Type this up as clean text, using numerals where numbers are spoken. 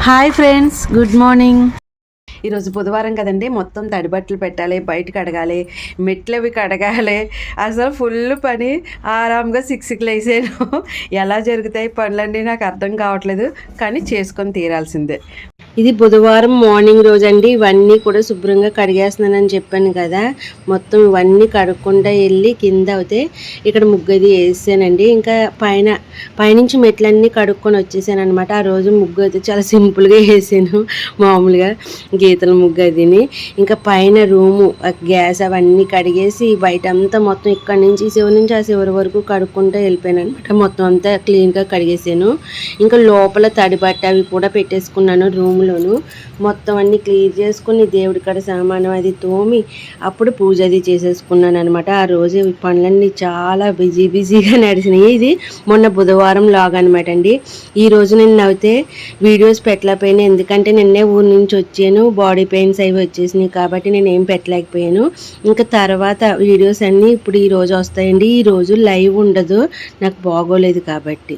Hi friends, good morning. ఈరోజు బుధవారం కదండి, మొత్తం తడి బట్టలు పెట్టాలి, బయట కడగాలి, మెట్లు అవి కడగాలి. అసలు ఫుల్ పని. ఆరాంగా 6కి లేసాను. ఎలా జరుగుతాయి పనులన్నీ నాకు అర్థం కావట్లేదు, కానీ చేసుకొని తీరాల్సిందే. ఇది బుధవారం మార్నింగ్ రోజు అండి. ఇవన్నీ కూడా శుభ్రంగా కడిగేస్తున్నానని చెప్పాను కదా. మొత్తం ఇవన్నీ కడుక్కుండా వెళ్ళి కింద అయితే ఇక్కడ ముగ్గు అది వేసానండి. ఇంకా పైనుంచి మెట్లన్నీ కడుక్కొని వచ్చేసాను అనమాట. ఆ రోజు ముగ్గు అయితే చాలా సింపుల్గా వేసాను, మామూలుగా గీతల ముగ్గు అదిని. ఇంకా పైన రూము గ్యాస్ అవన్నీ కడిగేసి బయట అంతా మొత్తం ఇక్కడి నుంచి చివరి నుంచి ఆ చివరి వరకు కడుక్కుంటూ వెళ్ళిపోయాను అనమాట. మొత్తం అంతా క్లీన్గా కడిగేసాను. ఇంకా లోపల తడి బట్ట అవి కూడా పెట్టేసుకున్నాను రూమ్లోను. మొత్తం అన్నీ క్లియర్ చేసుకుని దేవుడి కాడ సామాను అది తోమి అప్పుడు పూజ అది చేసేసుకున్నాను అనమాట. ఆ రోజు ఈ పనులన్నీ చాలా బిజీగా నడిచినాయి. ఇది మొన్న బుధవారం లాగ్ అనమాట అండి. ఈ రోజు నేను అయితే వీడియోస్ పెట్టలేకపోయాను, ఎందుకంటే నిన్నే ఊరి నుంచి వచ్చాను. బాడీ పెయిన్స్ అవి వచ్చేసినాయి కాబట్టి నేను ఏం పెట్టలేకపోయాను. ఇంకా తర్వాత వీడియోస్ అన్నీ ఇప్పుడు ఈ రోజు వస్తాయండి. ఈ రోజు లైవ్ ఉండదు, నాకు బాగోలేదు కాబట్టి.